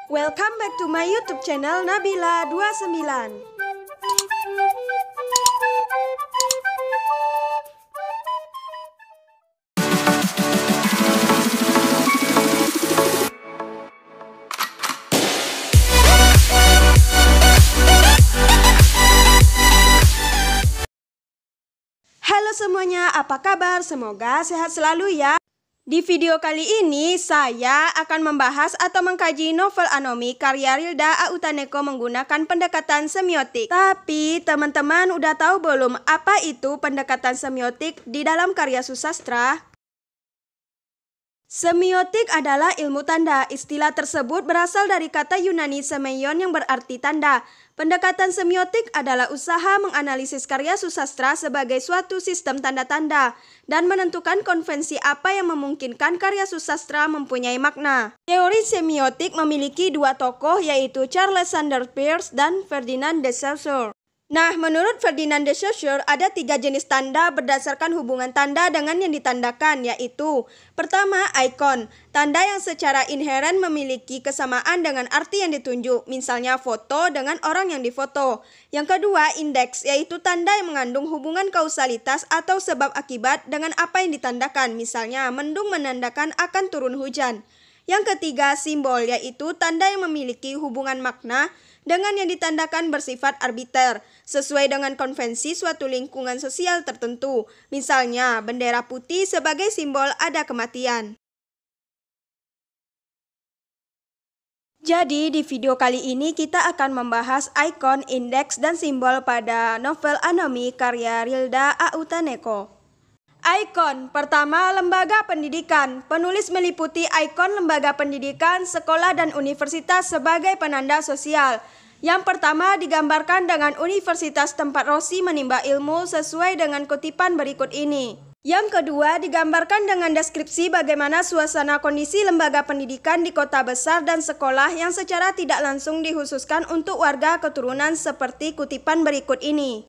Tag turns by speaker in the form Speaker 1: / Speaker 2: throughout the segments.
Speaker 1: Welcome back to my YouTube channel Nabila29. Halo semuanya, apa kabar? Semoga sehat selalu ya. Di video kali ini, saya akan membahas atau mengkaji novel Anomi karya Rilda Autaneko menggunakan pendekatan semiotik. Tapi, teman-teman udah tahu belum apa itu pendekatan semiotik di dalam karya susastra? Semiotik adalah ilmu tanda. Istilah tersebut berasal dari kata Yunani semeion yang berarti tanda. Pendekatan semiotik adalah usaha menganalisis karya susastra sebagai suatu sistem tanda-tanda dan menentukan konvensi apa yang memungkinkan karya susastra mempunyai makna. Teori semiotik memiliki dua tokoh, yaitu Charles Sanders Peirce dan Ferdinand de Saussure. Nah, menurut Ferdinand de Saussure, ada 3 jenis tanda berdasarkan hubungan tanda dengan yang ditandakan, yaitu pertama, ikon, tanda yang secara inheren memiliki kesamaan dengan arti yang ditunjuk, misalnya foto dengan orang yang difoto. Yang kedua, indeks, yaitu tanda yang mengandung hubungan kausalitas atau sebab akibat dengan apa yang ditandakan, misalnya mendung menandakan akan turun hujan. Yang ketiga, simbol, yaitu tanda yang memiliki hubungan makna dengan yang ditandakan bersifat arbiter, sesuai dengan konvensi suatu lingkungan sosial tertentu. Misalnya, bendera putih sebagai simbol ada kematian. Jadi, di video kali ini kita akan membahas ikon, indeks, dan simbol pada novel Anomi karya Rilda Autaneko. Ikon, pertama, lembaga pendidikan. Penulis meliputi ikon lembaga pendidikan, sekolah, dan universitas sebagai penanda sosial. Yang pertama digambarkan dengan universitas tempat Rossi menimba ilmu sesuai dengan kutipan berikut ini. Yang kedua digambarkan dengan deskripsi bagaimana suasana kondisi lembaga pendidikan di kota besar dan sekolah yang secara tidak langsung dikhususkan untuk warga keturunan seperti kutipan berikut ini.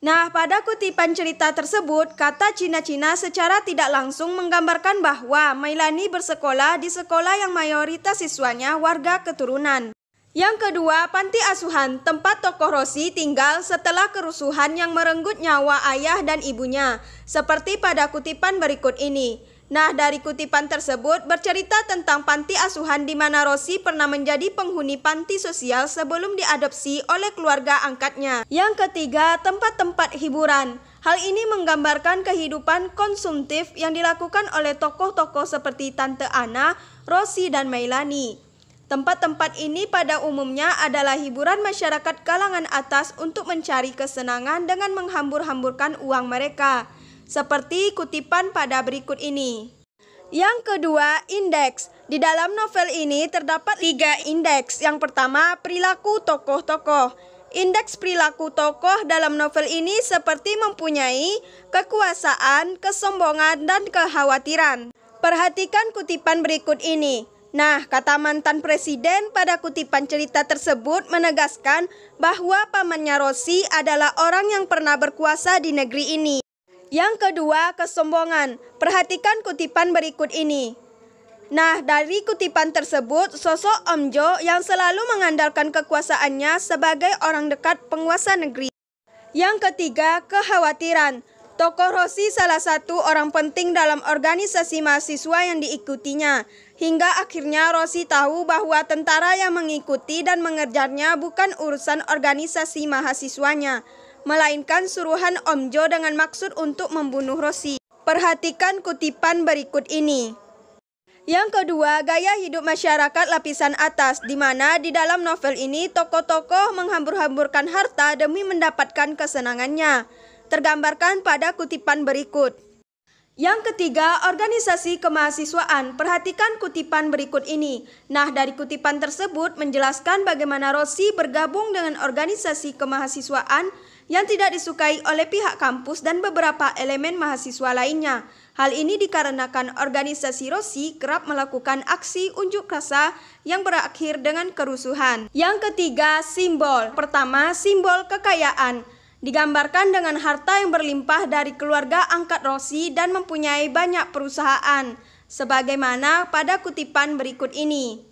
Speaker 1: Nah, pada kutipan cerita tersebut, kata Cina-Cina secara tidak langsung menggambarkan bahwa Mailani bersekolah di sekolah yang mayoritas siswanya warga keturunan. Yang kedua, panti asuhan, tempat tokoh Rossi tinggal setelah kerusuhan yang merenggut nyawa ayah dan ibunya, seperti pada kutipan berikut ini. Nah, dari kutipan tersebut bercerita tentang panti asuhan di mana Rossi pernah menjadi penghuni panti sosial sebelum diadopsi oleh keluarga angkatnya. Yang ketiga, tempat-tempat hiburan. Hal ini menggambarkan kehidupan konsumtif yang dilakukan oleh tokoh-tokoh seperti Tante Anna, Rossi, dan Mailani. Tempat-tempat ini pada umumnya adalah hiburan masyarakat kalangan atas untuk mencari kesenangan dengan menghambur-hamburkan uang mereka. Seperti kutipan pada berikut ini. Yang kedua, indeks. Di dalam novel ini terdapat 3 indeks. Yang pertama, perilaku tokoh-tokoh. Indeks perilaku tokoh dalam novel ini seperti mempunyai kekuasaan, kesombongan, dan kekhawatiran. Perhatikan kutipan berikut ini. Nah, kata mantan presiden pada kutipan cerita tersebut menegaskan bahwa pamannya Rossi adalah orang yang pernah berkuasa di negeri ini. Yang kedua, kesombongan. Perhatikan kutipan berikut ini. Nah, dari kutipan tersebut, sosok Om Jo yang selalu mengandalkan kekuasaannya sebagai orang dekat penguasa negeri. Yang ketiga, kekhawatiran. Tokoh Rossi salah satu orang penting dalam organisasi mahasiswa yang diikutinya. Hingga akhirnya Rossi tahu bahwa tentara yang mengikuti dan mengejarnya bukan urusan organisasi mahasiswanya, melainkan suruhan Om Jo dengan maksud untuk membunuh Rossi. Perhatikan kutipan berikut ini. Yang kedua, gaya hidup masyarakat lapisan atas, di mana di dalam novel ini tokoh-tokoh menghambur-hamburkan harta demi mendapatkan kesenangannya. Tergambarkan pada kutipan berikut. Yang ketiga, organisasi kemahasiswaan. Perhatikan kutipan berikut ini. Nah, dari kutipan tersebut menjelaskan bagaimana Rossi bergabung dengan organisasi kemahasiswaan yang tidak disukai oleh pihak kampus dan beberapa elemen mahasiswa lainnya. Hal ini dikarenakan organisasi Rossi kerap melakukan aksi unjuk rasa yang berakhir dengan kerusuhan. Yang ketiga, simbol. Pertama, simbol kekayaan. Digambarkan dengan harta yang berlimpah dari keluarga angkat Rossi dan mempunyai banyak perusahaan, sebagaimana pada kutipan berikut ini.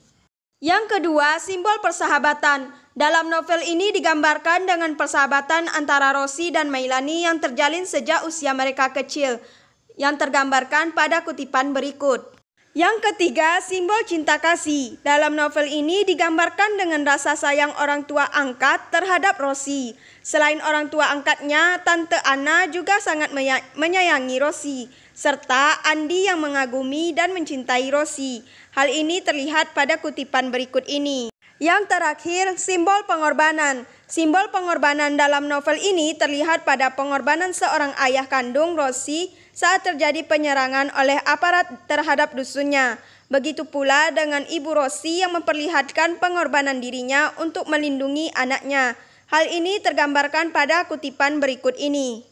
Speaker 1: Yang kedua, simbol persahabatan. Dalam novel ini digambarkan dengan persahabatan antara Rosie dan Meilani yang terjalin sejak usia mereka kecil, yang tergambarkan pada kutipan berikut. Yang ketiga, simbol cinta kasih. Dalam novel ini digambarkan dengan rasa sayang orang tua angkat terhadap Rosie. Selain orang tua angkatnya, Tante Anna juga sangat menyayangi Rosie, serta Andi yang mengagumi dan mencintai Rosie. Hal ini terlihat pada kutipan berikut ini. Yang terakhir, simbol pengorbanan. Simbol pengorbanan dalam novel ini terlihat pada pengorbanan seorang ayah kandung Rosie saat terjadi penyerangan oleh aparat terhadap dusunnya. Begitu pula dengan ibu Rosie yang memperlihatkan pengorbanan dirinya untuk melindungi anaknya. Hal ini tergambarkan pada kutipan berikut ini.